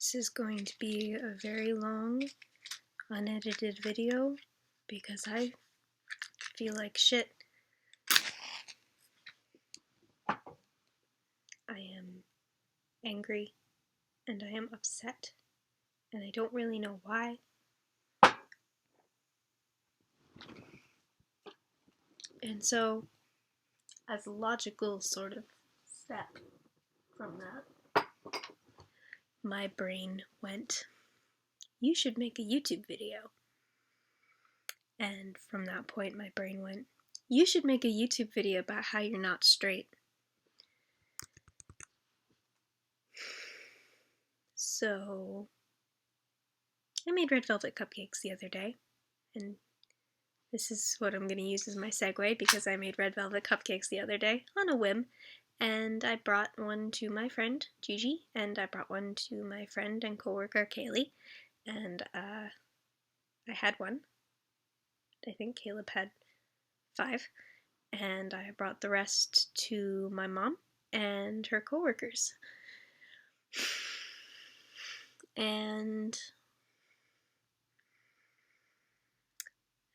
This is going to be a very long, unedited video because I feel like shit. I am angry and I am upset and I don't really know why. And so, as a logical sort of step from that, my brain went, you should make a YouTube video. And from that point, my brain went, you should make a YouTube video about how you're not straight. So, I made red velvet cupcakes the other day, and this is what I'm going to use as my segue because I made red velvet cupcakes the other day on a whim, and I brought one to my friend Gigi, and I brought one to my friend and coworker Kaylee, and I had one. I think Caleb had 5, and I brought the rest to my mom and her coworkers. And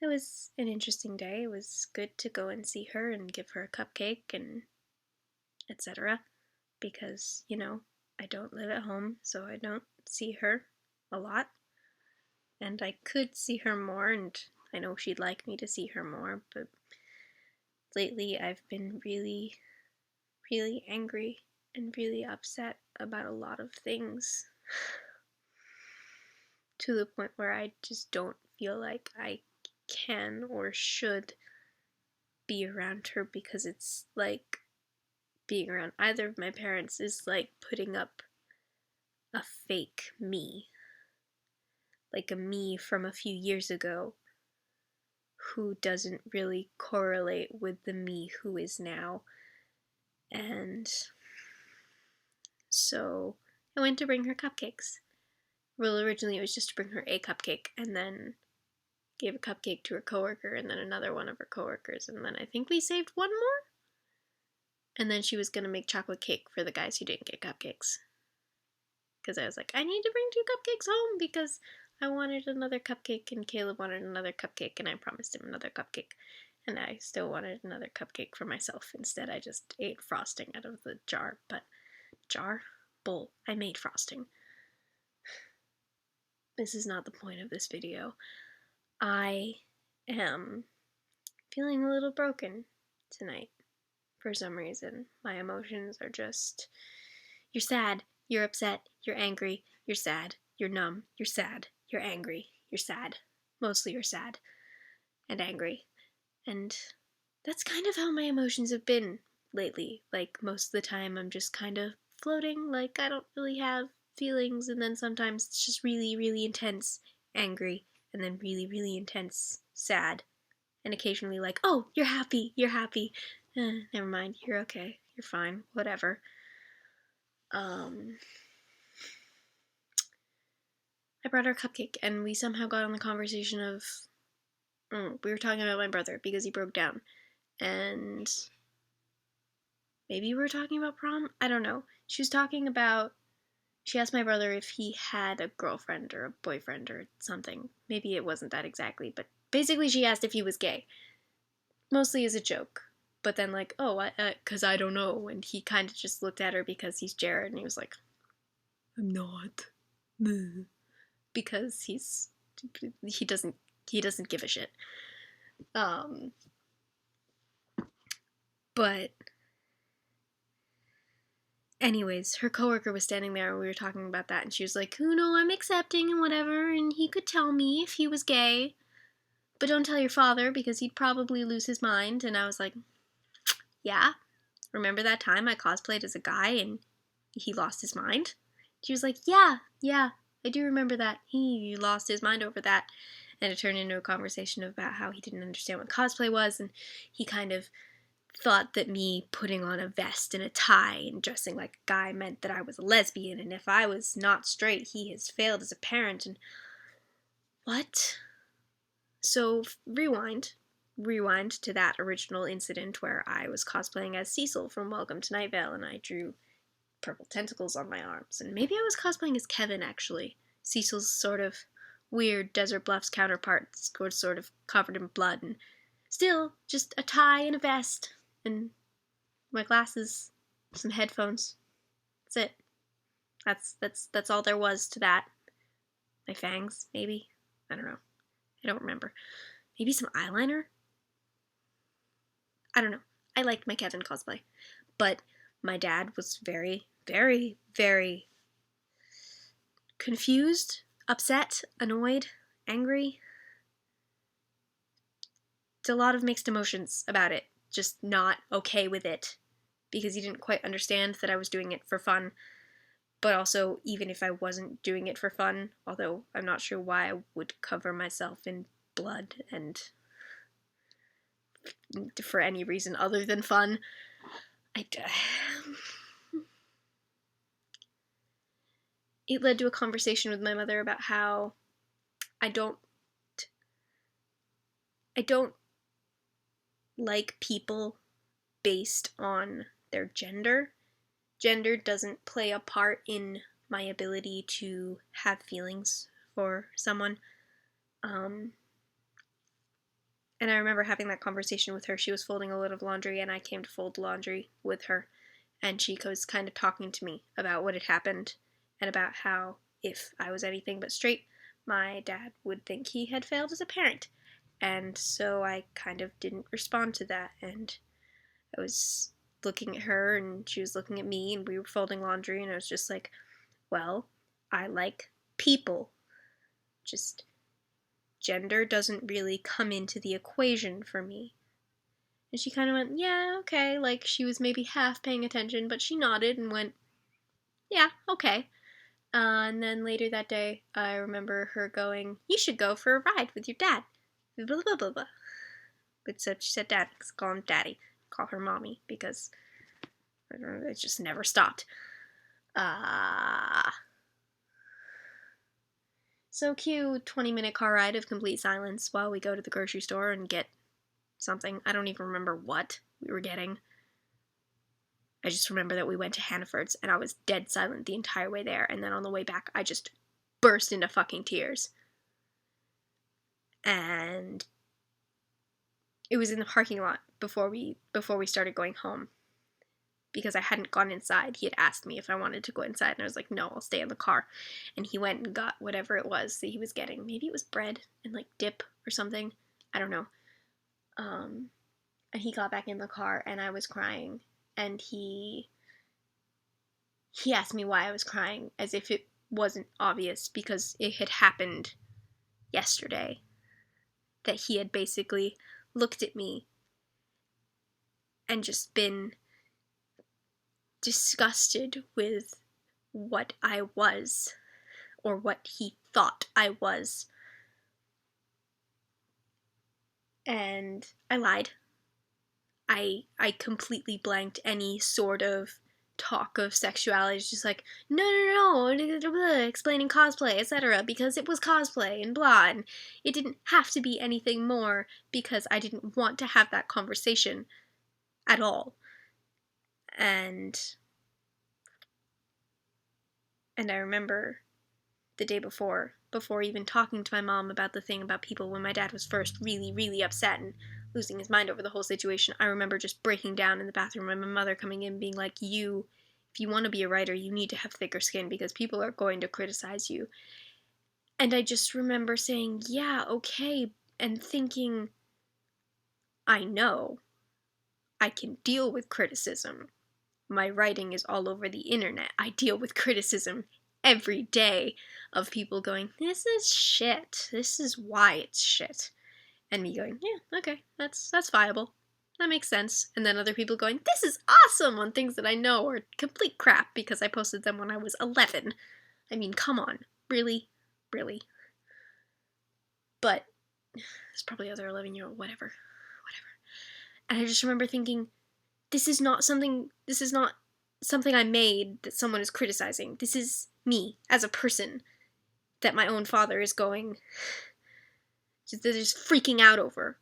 it was an interesting day. It was good to go and see her and give her a cupcake and etc. Because, I don't live at home, so I don't see her a lot. And I could see her more, and I know she'd like me to see her more, but lately I've been really, really angry and really upset about a lot of things. To the point where I just don't feel like I can or should be around her, because it's like being around either of my parents is like putting up a fake me. Like a me from a few years ago who doesn't really correlate with the me who is now. And so I went to bring her cupcakes. Well, originally it was just to bring her a cupcake, and then gave a cupcake to her coworker, and then another one of her coworkers, and then I think we saved one more? And then she was gonna make chocolate cake for the guys who didn't get cupcakes. Because I was like, I need to bring 2 cupcakes home because I wanted another cupcake and Caleb wanted another cupcake and I promised him another cupcake. And I still wanted another cupcake for myself. Instead, I just ate frosting out of the jar. But bowl. I made frosting. This is not the point of this video. I am feeling a little broken tonight. For some reason, my emotions are just, you're sad, you're upset, you're angry, you're sad, you're numb, you're sad, you're angry, you're sad. Mostly you're sad and angry. And that's kind of how my emotions have been lately. Like, most of the time I'm just kind of floating, like I don't really have feelings, and then sometimes it's just really, really intense angry, and then really, really intense sad, and occasionally like, oh, you're happy, never mind, you're okay, you're fine, whatever. I brought her a cupcake, and we somehow got on the conversation of, we were talking about my brother because he broke down, and maybe we were talking about prom? I don't know. She asked my brother if he had a girlfriend or a boyfriend or something. Maybe it wasn't that exactly, but basically she asked if he was gay. Mostly as a joke. But then like, oh, because I don't know, and he kind of just looked at her because he's Jared, and he was like, I'm not. Because he doesn't give a shit. But anyways, her coworker was standing there and we were talking about that, and she was like, oh no, I'm accepting and whatever, and he could tell me if he was gay, but don't tell your father because he'd probably lose his mind. And I was like, yeah, remember that time I cosplayed as a guy and he lost his mind? She was like, yeah, I do remember that. He lost his mind over that. And it turned into a conversation about how he didn't understand what cosplay was, and he kind of thought that me putting on a vest and a tie and dressing like a guy meant that I was a lesbian, and if I was not straight, he has failed as a parent, and what? So rewind to that original incident where I was cosplaying as Cecil from Welcome to Night Vale, and I drew purple tentacles on my arms. And maybe I was cosplaying as Kevin, actually. Cecil's sort of weird Desert Bluffs counterpart, sort of covered in blood, and still just a tie and a vest, and my glasses, some headphones. That's it. That's all there was to that. My fangs, maybe? I don't know. I don't remember. Maybe some eyeliner? I don't know. I liked my Kevin cosplay. But my dad was very, very, very confused, upset, annoyed, angry. It's a lot of mixed emotions about it. Just not okay with it. Because he didn't quite understand that I was doing it for fun. But also, even if I wasn't doing it for fun, although I'm not sure why I would cover myself in blood and for any reason other than fun, it led to a conversation with my mother about how I don't like people based on their gender. Gender doesn't play a part in my ability to have feelings for someone. And I remember having that conversation with her. She was folding a load of laundry, and I came to fold laundry with her. And she was kind of talking to me about what had happened, and about how, if I was anything but straight, my dad would think he had failed as a parent. And so I kind of didn't respond to that, and I was looking at her, and she was looking at me, and we were folding laundry, and I was just like, well, I like people. Just gender doesn't really come into the equation for me. And she kind of went, yeah, okay, like she was maybe half paying attention, but she nodded and went, yeah, okay. And then later that day, I remember her going, you should go for a ride with your dad. Blah, blah, blah, blah. But so she said dad, because I call him daddy. Call her mommy, because I don't know, it just never stopped. So cue 20-minute car ride of complete silence while we go to the grocery store and get something. I don't even remember what we were getting. I just remember that we went to Hannaford's and I was dead silent the entire way there, and then on the way back I just burst into fucking tears. And it was in the parking lot before we started going home, because I hadn't gone inside. He had asked me if I wanted to go inside, and I was like, no, I'll stay in the car. And he went and got whatever it was that he was getting. Maybe it was bread and like dip or something. I don't know. And he got back in the car, and I was crying, and he asked me why I was crying, as if it wasn't obvious, because it had happened yesterday. That he had basically looked at me and just been disgusted with what I was, or what he thought I was. And I lied. I completely blanked any sort of talk of sexuality. It's just like, no, explaining cosplay, etc., because it was cosplay and blah, and it didn't have to be anything more, because I didn't want to have that conversation at all. And I remember the day before even talking to my mom about the thing about people, when my dad was first really, really upset and losing his mind over the whole situation, I remember just breaking down in the bathroom and my mother coming in being like, if you want to be a writer, you need to have thicker skin, because people are going to criticize you. And I just remember saying, yeah, okay, and thinking, I know. I can deal with criticism. My writing is all over the internet. I deal with criticism every day of people going, this is shit. This is why it's shit. And me going, yeah, okay, that's viable. That makes sense. And then other people going, this is awesome, on things that I know are complete crap because I posted them when I was 11. I mean, come on. Really? Really? But there's probably other 11-year-old, whatever. And I just remember thinking, this is not something I made that someone is criticizing. This is me as a person that my own father is going, they're just freaking out over.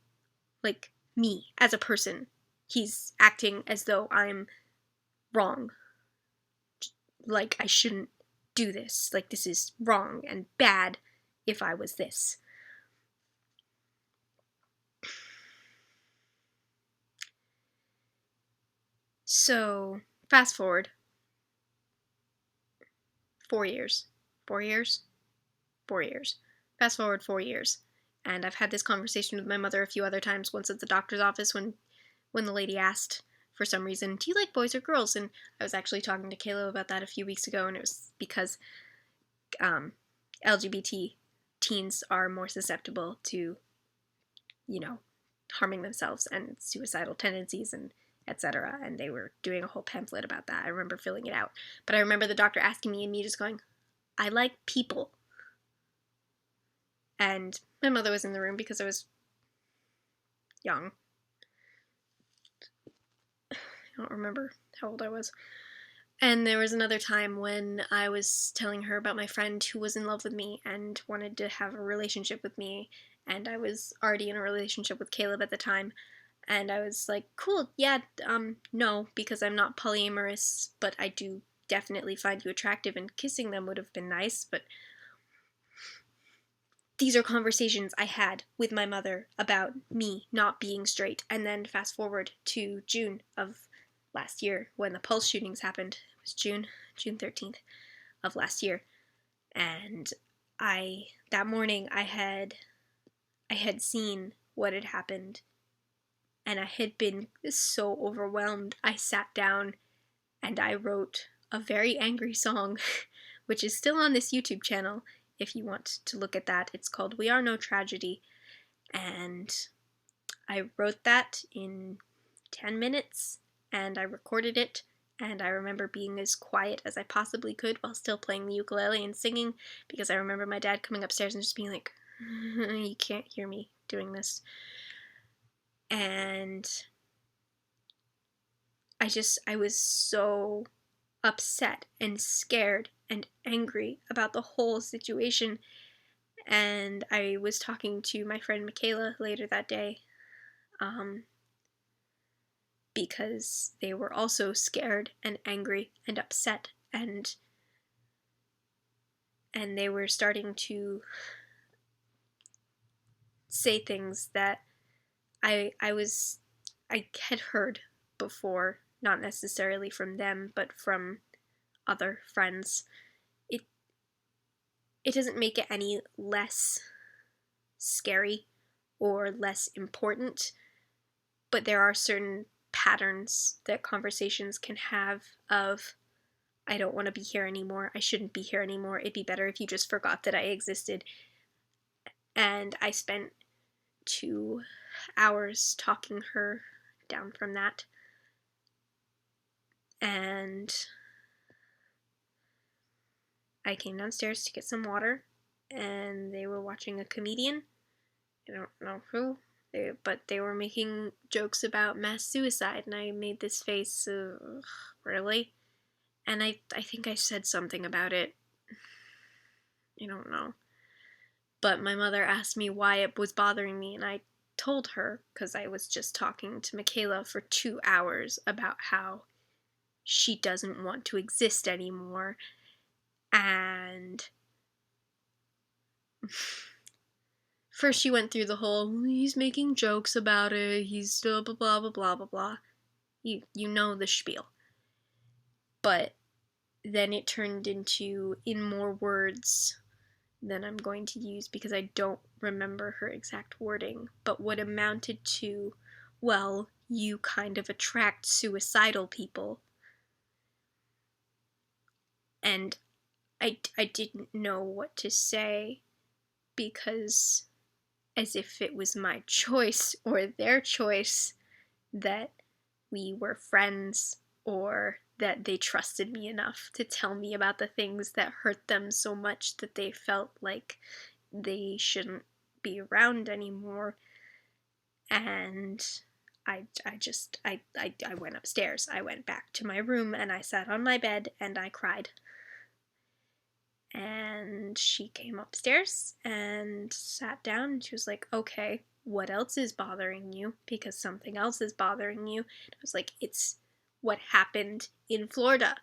Like, me as a person. He's acting as though I'm wrong. like I shouldn't do this. Like, this is wrong and bad if I was this. So, fast forward 4 years. 4 years? 4 years. Fast forward 4 years. And I've had this conversation with my mother a few other times, once at the doctor's office when the lady asked, for some reason, do you like boys or girls? And I was actually talking to Kayla about that a few weeks ago, and it was because LGBT teens are more susceptible to, harming themselves and suicidal tendencies and etc. And they were doing a whole pamphlet about that. I remember filling it out. But I remember the doctor asking me and me just going, I like people. And my mother was in the room because I was young. I don't remember how old I was. And there was another time when I was telling her about my friend who was in love with me and wanted to have a relationship with me, and I was already in a relationship with Caleb at the time, and I was like, cool, yeah, no, because I'm not polyamorous, but I do definitely find you attractive, and kissing them would have been nice, but these are conversations I had with my mother about me not being straight. And then fast forward to June of last year when the Pulse shootings happened. It was June 13th of last year. And that morning I had seen what had happened, and I had been so overwhelmed. I sat down and I wrote a very angry song, which is still on this YouTube channel. If you want to look at that, it's called We Are No Tragedy, and I wrote that in 10 minutes, and I recorded it, and I remember being as quiet as I possibly could while still playing the ukulele and singing, because I remember my dad coming upstairs and just being like, you can't hear me doing this. And I was so upset and scared and angry about the whole situation. And I was talking to my friend Michaela later that day, because they were also scared and angry and upset, and they were starting to say things that I had heard before, not necessarily from them, but from other friends. It doesn't make it any less scary or less important, but there are certain patterns that conversations can have of, I don't want to be here anymore, I shouldn't be here anymore, it'd be better if you just forgot that I existed. And I spent 2 hours talking her down from that. And I came downstairs to get some water, and they were watching a comedian. I don't know who, but they were making jokes about mass suicide, and I made this face, really? And I think I said something about it. I don't know. But my mother asked me why it was bothering me, and I told her, because I was just talking to Michaela for 2 hours about how she doesn't want to exist anymore. And first she went through the whole, he's making jokes about it, he's still blah blah blah blah blah blah. You know the spiel. But then it turned into, in more words than I'm going to use because I don't remember her exact wording, but what amounted to, well, you kind of attract suicidal people. And I didn't know what to say, because as if it was my choice or their choice that we were friends, or that they trusted me enough to tell me about the things that hurt them so much that they felt like they shouldn't be around anymore. And I went upstairs. I went back to my room and I sat on my bed and I cried. And she came upstairs and sat down, and she was like, okay, what else is bothering you? Because something else is bothering you. And I was like, it's what happened in Florida.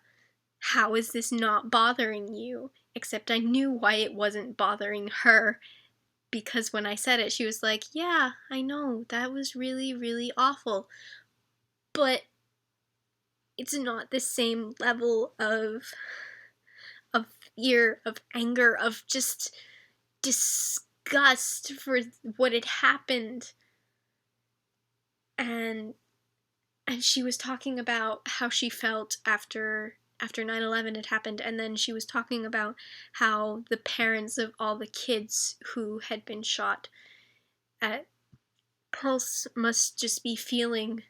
how is this not bothering you? Except I knew why it wasn't bothering her, because when I said it, she was like, yeah, I know, that was really, really awful. But it's not the same level of fear, of anger, of just disgust for what had happened. And she was talking about how she felt after 9/11 had happened, and then she was talking about how the parents of all the kids who had been shot at Pulse must just be feeling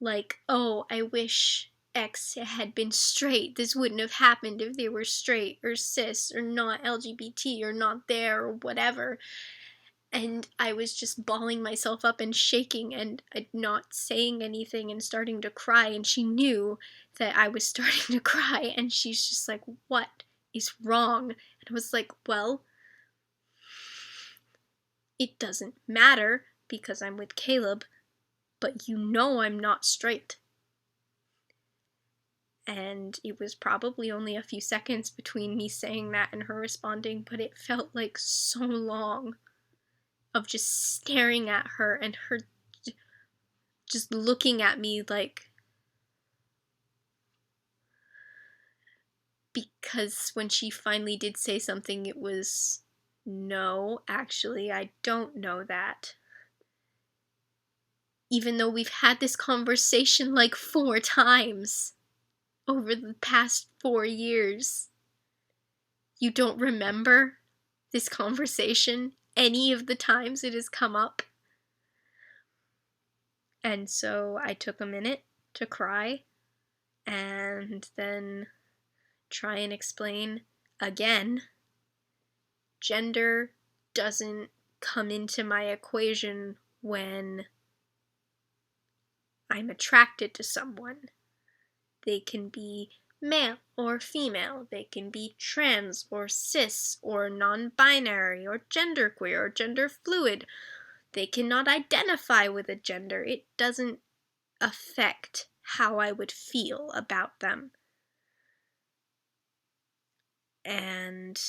like, oh, I wish X had been straight. This wouldn't have happened if they were straight or cis or not LGBT or not there or whatever. And I was just bawling myself up and shaking and not saying anything and starting to cry. And she knew that I was starting to cry. And she's just like, what is wrong? And I was like, well, it doesn't matter because I'm with Caleb, but you know I'm not straight. And it was probably only a few seconds between me saying that and her responding, but it felt like so long of just staring at her and her just looking at me like, because when she finally did say something, it was, no, actually, I don't know that. Even though we've had this conversation like 4 times over the past 4 years. You don't remember this conversation? Any of the times it has come up? And so I took a minute to cry and then try and explain again. Gender doesn't come into my equation when I'm attracted to someone. They can be male or female. They can be trans or cis or non-binary or genderqueer or gender fluid. They cannot identify with a gender. It doesn't affect how I would feel about them. And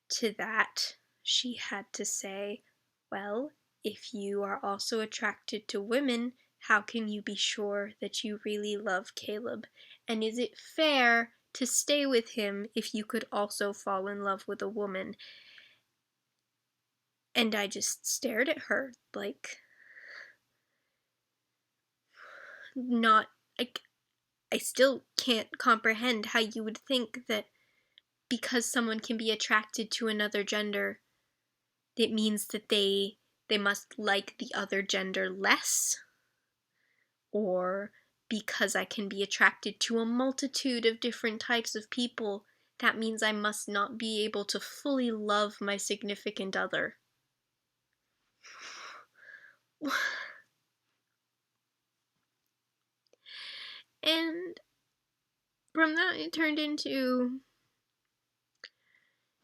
to that, she had to say, well, if you are also attracted to women, how can you be sure that you really love Caleb? And is it fair to stay with him if you could also fall in love with a woman? And I just stared at her like, not, like, I still can't comprehend how you would think that because someone can be attracted to another gender, it means that they must like the other gender less. Or because I can be attracted to a multitude of different types of people, that means I must not be able to fully love my significant other. And from that, it turned into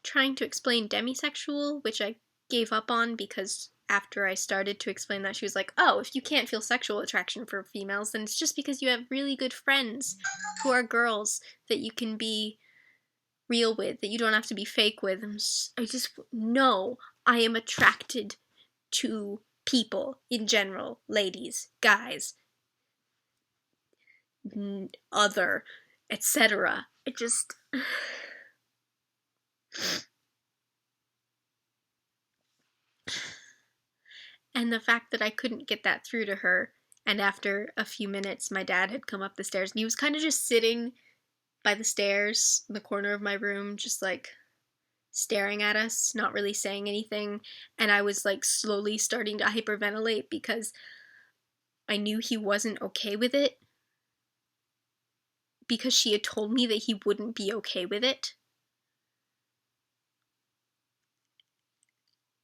trying to explain demisexual, which I gave up on because after I started to explain that, she was like, oh, if you can't feel sexual attraction for females, then it's just because you have really good friends who are girls that you can be real with, that you don't have to be fake with. No, I am attracted to people in general, ladies, guys, other, etc. It just... And the fact that I couldn't get that through to her, and after a few minutes, my dad had come up the stairs, and he was kind of just sitting by the stairs in the corner of my room, just like staring at us, not really saying anything, and I was like slowly starting to hyperventilate because I knew he wasn't okay with it, because she had told me that he wouldn't be okay with it.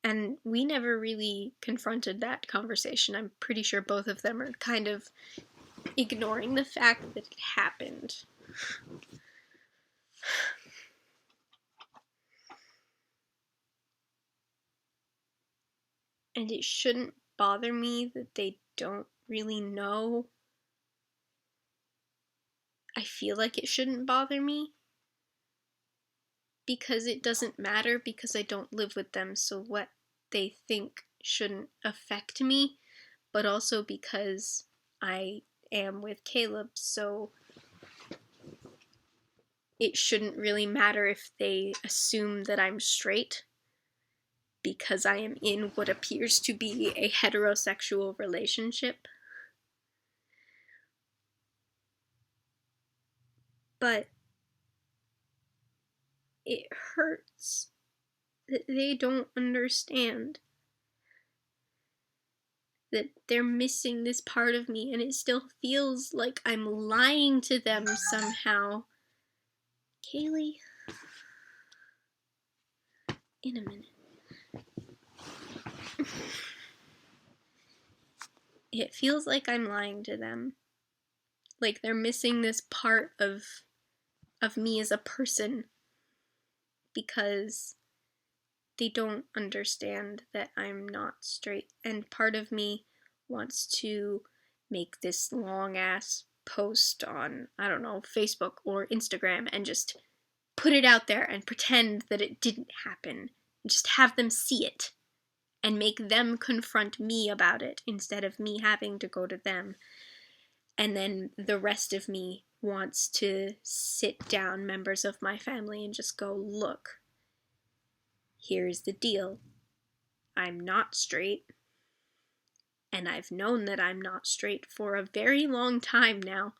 And we never really confronted that conversation. I'm pretty sure both of them are kind of ignoring the fact that it happened. And it shouldn't bother me that they don't really know. I feel like it shouldn't bother me because it doesn't matter, because I don't live with them, so what they think shouldn't affect me, but also because I am with Caleb, so it shouldn't really matter if they assume that I'm straight, because I am in what appears to be a heterosexual relationship. But it hurts that they don't understand that they're missing this part of me, and it still feels like I'm lying to them somehow. Kaylee, in a minute. It feels like I'm lying to them. Like they're missing this part of me as a person, because they don't understand that I'm not straight. And part of me wants to make this long ass post on, I don't know, Facebook or Instagram and just put it out there and pretend that it didn't happen. And just have them see it and make them confront me about it instead of me having to go to them. And then the rest of me wants to sit down members of my family and just go, look, here's the deal. I'm not straight. And I've known that I'm not straight for a very long time now.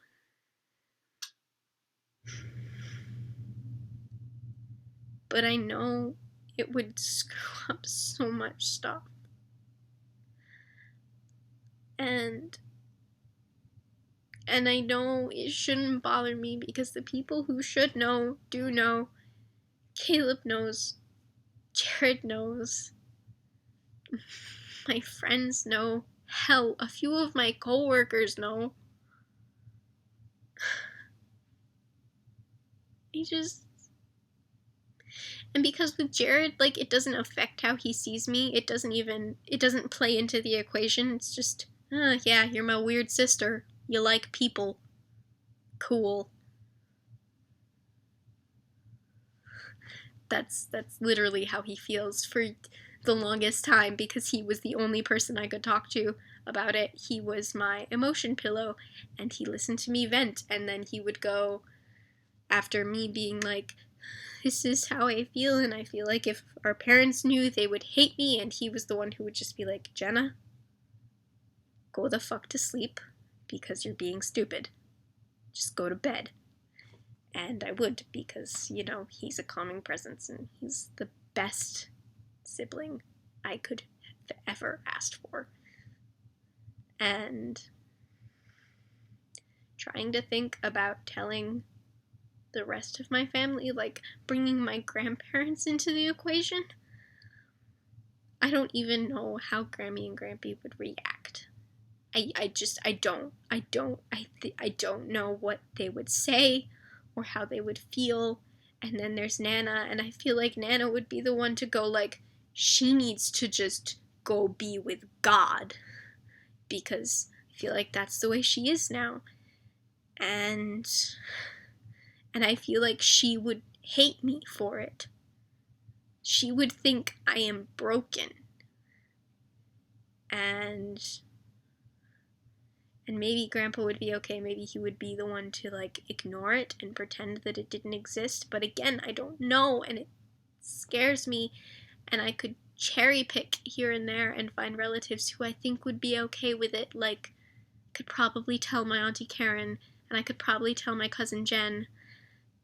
But I know it would screw up so much stuff. And I know it shouldn't bother me, because the people who should know do know. Caleb knows. Jared knows. My friends know. Hell, a few of my coworkers know. And because with Jared, like, it doesn't affect how he sees me. It doesn't play into the equation. It's just, yeah, you're my weird sister. You like people. Cool. That's literally how he feels for the longest time, because he was the only person I could talk to about it. He was my emotion pillow, and he listened to me vent, and then he would go, after me being like, this is how I feel, and I feel like if our parents knew, they would hate me, and he was the one who would just be like, Jenna, go the fuck to sleep, because you're being stupid. Just go to bed. And I would, because, you know, he's a calming presence, and he's the best sibling I could have ever asked for. And trying to think about telling the rest of my family, like bringing my grandparents into the equation, I don't even know how Grammy and Grampy would react. I don't know what they would say or how they would feel. And then there's Nana, and I feel like Nana would be the one to go, like, she needs to just go be with God, because I feel like that's the way she is now. And I feel like she would hate me for it. She would think I am broken. And maybe Grandpa would be okay. Maybe he would be the one to, like, ignore it and pretend that it didn't exist. But again, I don't know, and it scares me. And I could cherry pick here and there and find relatives who I think would be okay with it. Like, I could probably tell my Auntie Karen, and I could probably tell my cousin Jen,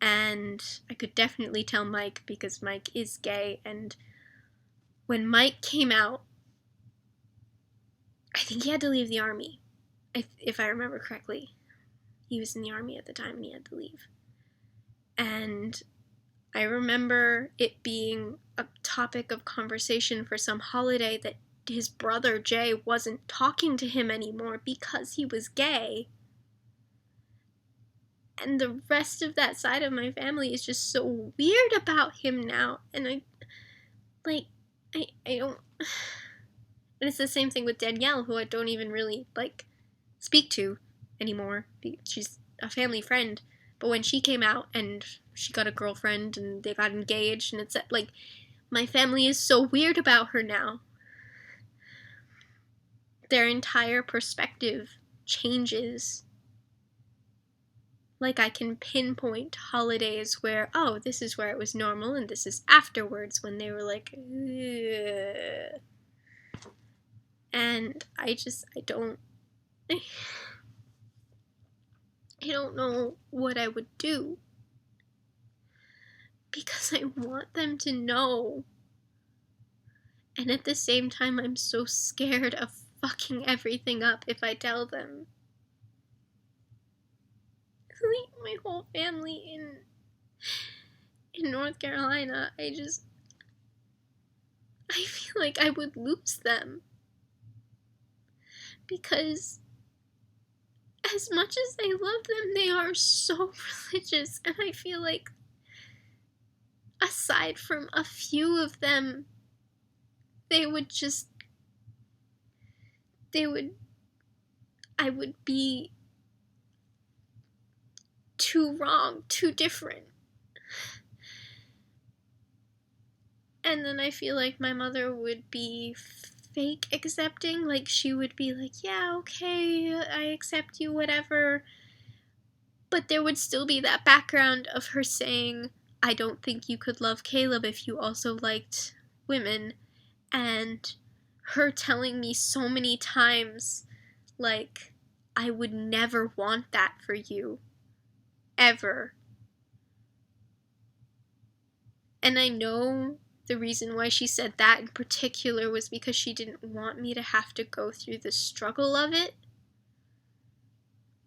and I could definitely tell Mike, because Mike is gay. And when Mike came out, I think he had to leave the army. If I remember correctly, he was in the army at the time and he had to leave. And I remember it being a topic of conversation for some holiday that his brother Jay wasn't talking to him anymore because he was gay. And the rest of that side of my family is just so weird about him now. And I don't... And it's the same thing with Danielle, who I don't even really, like, speak to anymore. She's a family friend, But when she came out and she got a girlfriend and they got engaged, and it's like, my family is so weird about her now. Their entire perspective changes. Like, I can pinpoint holidays where, oh, this is where it was normal, and this is afterwards when they were like, ugh. And I don't know what I would do. Because I want them to know. And at the same time, I'm so scared of fucking everything up if I tell them. My whole family in North Carolina, I feel like I would lose them. Because as much as I love them, they are so religious, and I feel like aside from a few of them, I would be too wrong, too different. And then I feel like my mother would be fake accepting, like she would be like, yeah, okay, I accept you, whatever. But there would still be that background of her saying, I don't think you could love Caleb if you also liked women. And her telling me so many times, like, I would never want that for you. Ever. And I know the reason why she said that in particular was because she didn't want me to have to go through the struggle of it.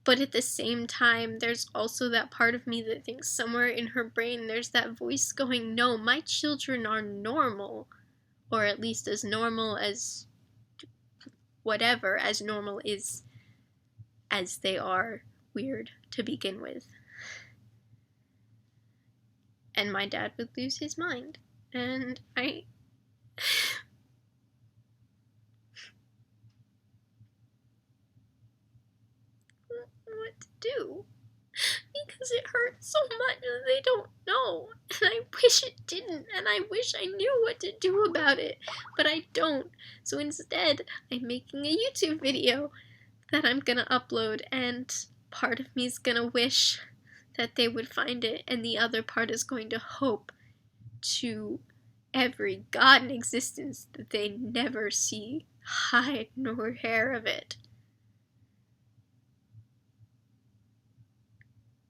But at the same time, there's also that part of me that thinks somewhere in her brain there's that voice going, no, my children are normal. Or at least as normal as whatever, as normal is as they are weird to begin with. And my dad would lose his mind. And I don't know what to do. Because it hurts so much that they don't know. And I wish it didn't. And I wish I knew what to do about it. But I don't. So instead, I'm making a YouTube video that I'm gonna upload. And part of me is gonna wish that they would find it. And the other part is going to hope to every god in existence that they never see hide nor hair of it.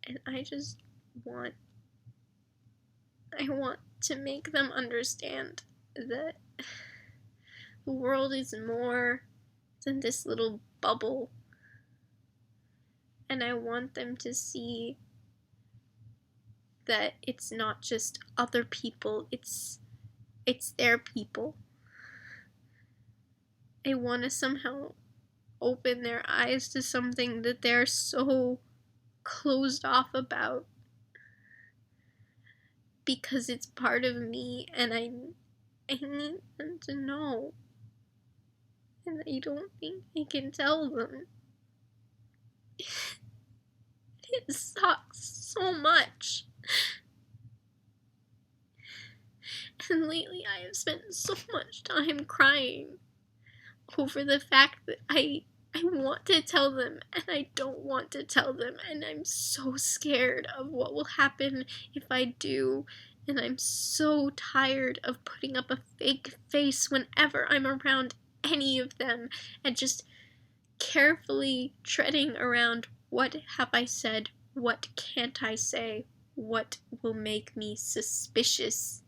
And I want to make them understand that the world is more than this little bubble. And I want them to see that it's not just other people, it's their people. I want to somehow open their eyes to something that they're so closed off about. Because it's part of me, and I need them to know. And I don't think I can tell them. It sucks so much. And lately I have spent so much time crying over the fact that I want to tell them and I don't want to tell them, and I'm so scared of what will happen if I do, and I'm so tired of putting up a fake face whenever I'm around any of them and just carefully treading around what have I said, what can't I say, what will make me suspicious.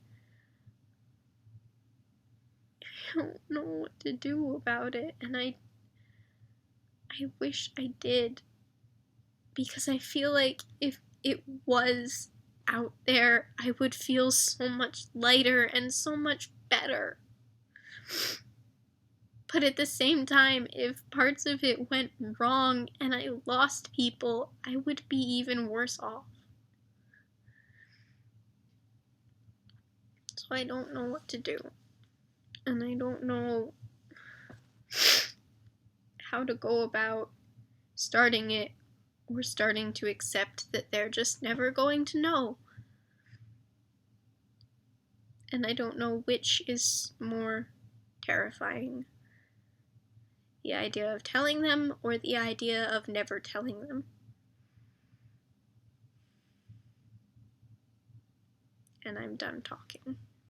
I don't know what to do about it, and I wish I did, because I feel like if it was out there, I would feel so much lighter and so much better. But at the same time, if parts of it went wrong and I lost people, I would be even worse off. So I don't know what to do. And I don't know how to go about starting it We're starting to accept that they're just never going to know. And I don't know which is more terrifying. The idea of telling them or the idea of never telling them. And I'm done talking.